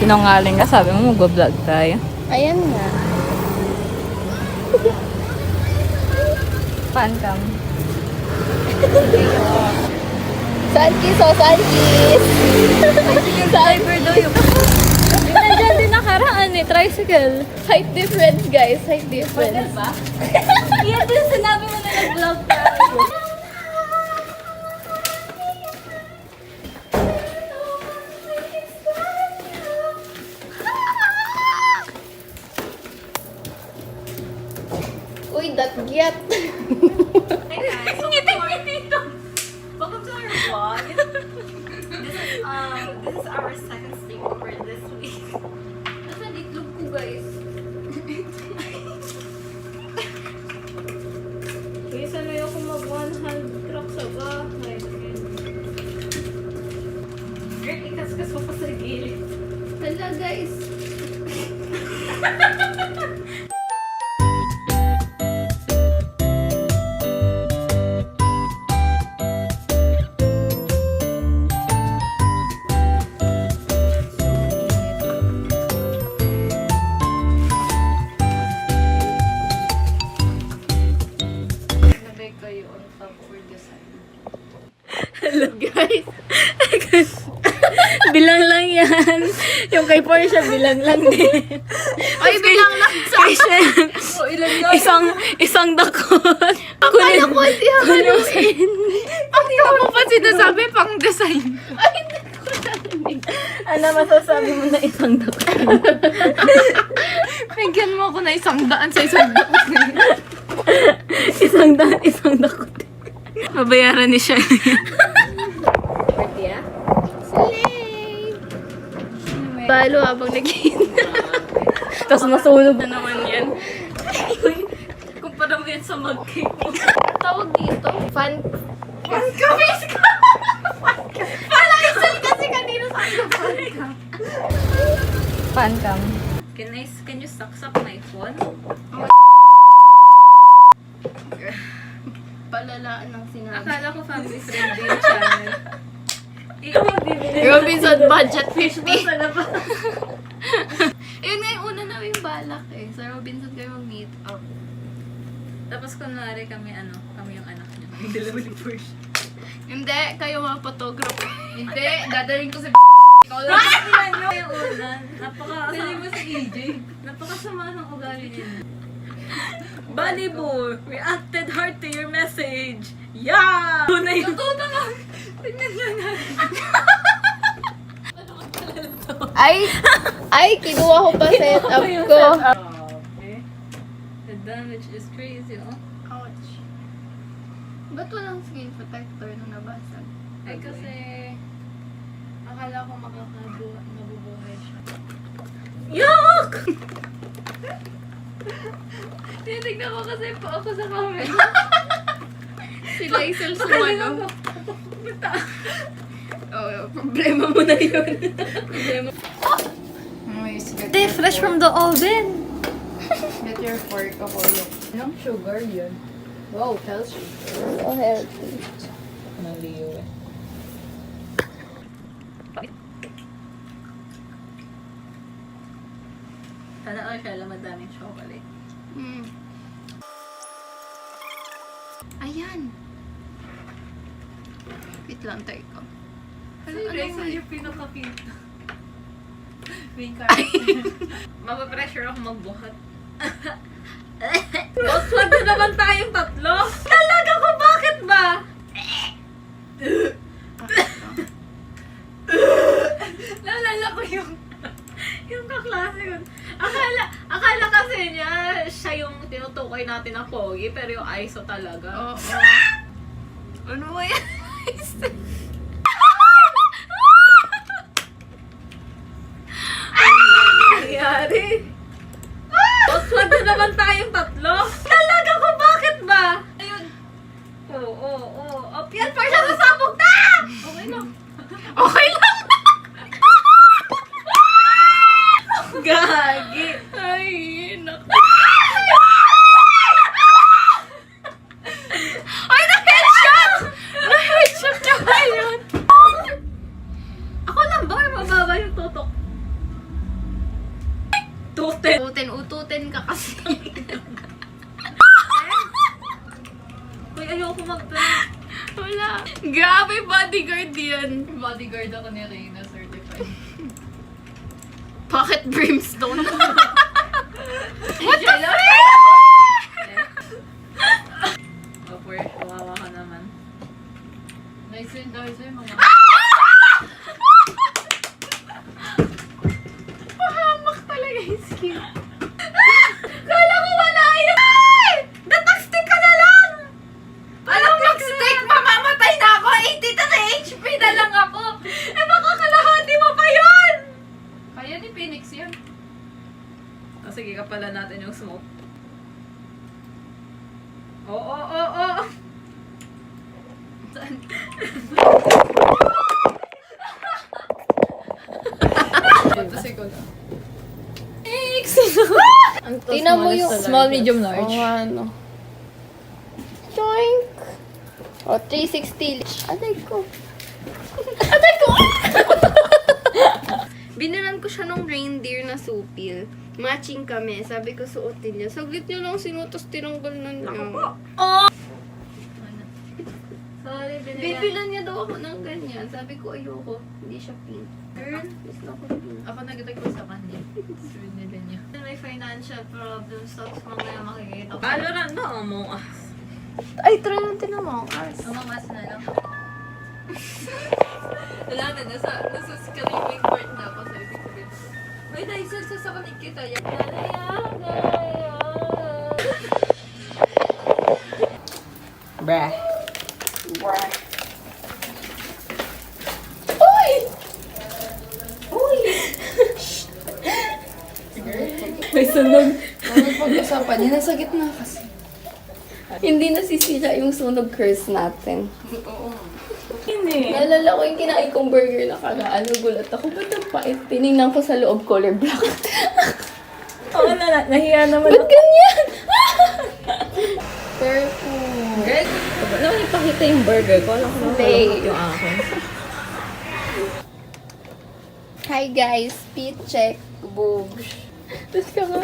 Sinungaling ka, sabi mo mag-vlog tayo. Ayan nga. Pancam. Saan kiss o saan kiss? Driver daw yung... Nandiyan din nakaraan eh, tricycle. Height difference guys, height difference. Ba? Yan din sinabi mo na nag-vlog tayo. Uy, dagyat. Hey guys, ngiti-ngiti to. Welcome to our vlog. This is our second sleepover this week. Nasaan itlog ko guys? Kaya sanay ako mag-100 truck sa bahay. Girl, ikas-kas mo pa sa gilid. Hala guys. Nabay kayo on top for design. Hello guys. Bilang lang yan. Yung kay Porsche, bilang lang din. Ay, bilang lang sa Kasi, O, ilan yun? isang dakot. Akala ko hindi haluin. Hindi mo pa sinasabi pang design. Ay, hindi ko narinig. Ano masasabi mo na isang dakot? Bigyan mo ako na 100 sa isang dakot. isang dakot. Babayaran ni siya. Party ah? Slay! Balo habang nag-iina. Tapos masulog na naman yan. Kumpara mo yan sa mag-cake mo. Tawag dito? Fan Kamis ka! Palaisan kasi kanina sa akin fan ka. Pancam. Can you suck my phone? Palalaan ng sinabi. Akala ko family friendly yung channel. Ikaw magbibili. Robinson budget 50. Masala pa. Yun nga yung una namin balak eh. Sa Robinson kayo mag-meet up. Tapos kunwari kami yung anak niya. Yung dalawa ni Porsche. Hindi, kayo mga photographer. Hindi, dadaling ko sa Ikaw lang nyo yung una. Napaka mo si EJ. Napakasama ng ugali niya. Balibur reacted hard to your message. Yeah! Tuna yun. Totoo naman. Tingnan nyo na. Ay, kinuha ko pa set up ko. Okay. The damage is crazy, oh. Ouch. Ba't walang screen protector nung nabasag? Ay, kasi akala ko mabubuhay siya. Yuck! Tinitignan ko kasi po ako sa camera. Si Lysel sumano. Oh, problema mo na yun. Problema. They fresh from the oven. Get your fork ako yung. Anong sugar yun? Wow, healthy. Oh, healthy. Maliyo eh. Sana all siya lang madaming chocolate. Mm. Ayan. Wait lang, tayo ko. Ano ba? yung pinakakita? May card. Mapapressure ako magbuhat. Boss, wag na naman tayong tatlo. Talaga ko, bakit ba? Naalala ko yung kaklase ko. Akala kasi niya siya yung tinutukoy natin na pogi, pero yung ISO talaga. Oo. Ano ba yan? Nangyari. Boss, wag na naman tayong tatlo. Talaga ko, bakit ba? Ayun. Oo. Yan, pa siya sasabog na! Okay lang. Okay lang. Gagi. Ay, naku. Ay, na-headshot! Na-headshot niya kayo! Ututin. Ututin ka kasi. Uy, ayoko mag-plan. Wala. Grabe, bodyguard yan. Bodyguard ako ni Reyna, certified. Bakit brimstone? What the Upper, kawawa ka naman. Nice yun, mga. Pahamak talaga yung skin. Kala ko wala yun! Ay! Natag-stick ka na lang! Anong mag-stick? Mamamatay na ako! 83 HP na lang ako! Eh baka kalahati mo pa yun! Kaya ni Phoenix yun. O sige, kapalan natin yung smoke. Oo. Ito siguro. Tingnan mo yung small, medium, large. Oh, ano. Joink! O, 360. Aday ko. Binilan ko siya ng reindeer na supil. Matching kami. Sabi ko suotin niya. Saglit niya lang sinutos tinanggal na niya. Sorry, Bibilan niya daw ako ng ganyan. Sabi ko ayoko. Hindi siya pink. Girl, Gusto ko pink. Ako nagtag ko sa kanya. Nila niya. may financial problems, tapos mamaya makikita ko. Valorant na, Among Us. Ay, try natin naman. Mamamas na lang. Wala na, nasa screaming part na ako sa ibig sabihin. May dahil sa kanig kita. Bruh. May sunog. Ano pag-usapan niya? Nasa gitna kasi. Hindi nasisira yung sunog curse natin. Hindi. Naalala ko yung kinain kong burger na kagaan. Nagulat ako. Ba't ang pait? Tinignan ko sa loob color black. Oo, nahiya naman Ba't ganyan? Purple. Girl, naman ipakita yung burger ko. Alam ko Hindi. yung akin. Hi guys, speed check. Boobs. Tapos ka nga.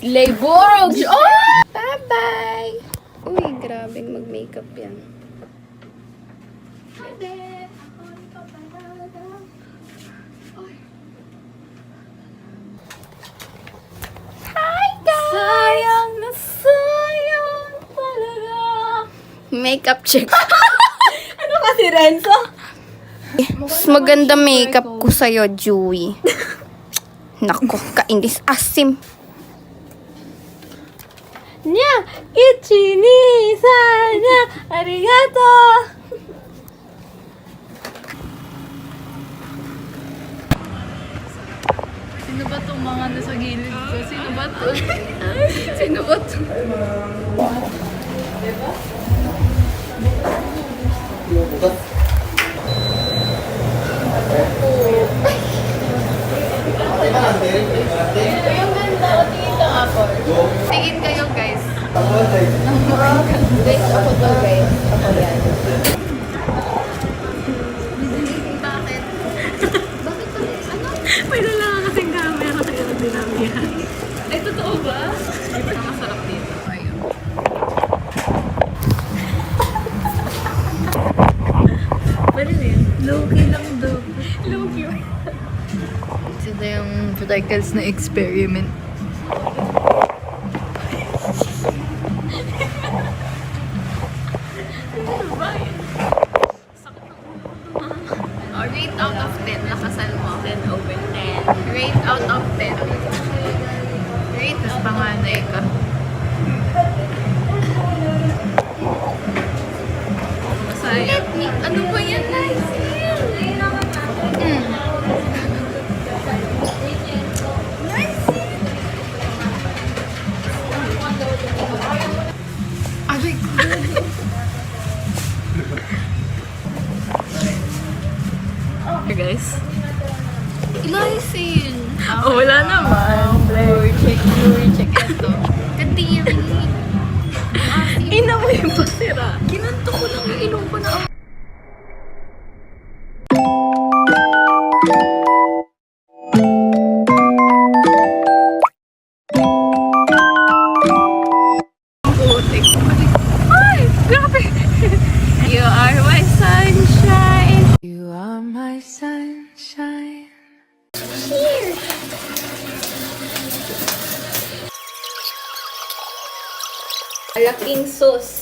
Slay boobs! Oh! Bye-bye! Uy, grabing mag-makeup yan. Hi guys! Sayang na sayang talaga. Makeup check. Ano kasi, Renzo? Mas maganda makeup ko sa'yo, Joey. Nako, kainis asim. Nya, ichi ni sana, arigato. Sino ba itong mga nasa gilid ko? Sino ba ito? Sino ba to? Yung ganda ko, tingin lang ako. Tingin kayo, guys. Guys, ako to, guys. Ako yan. Bakit? Bakit to? Ano? May dala kasing camera kaya dinamihan. Ay, totoo ba? Ang masarap dito. Ayun. Pwede na yun. Low-key lang daw. Low-key. Ito yung Freckles na experiment. Rate out of 10. Nakasal mo. 10 over 10. Rate out of 10. Rate Tapos panganay ka. Masaya. Ano ba yan, guys? Aray ko. Okay, guys. Lysin. Oh, wala naman. Check ito. Kadiri. Ina mo yung pasira. Kinanto ko lang yung ilong ko na Malaking sus.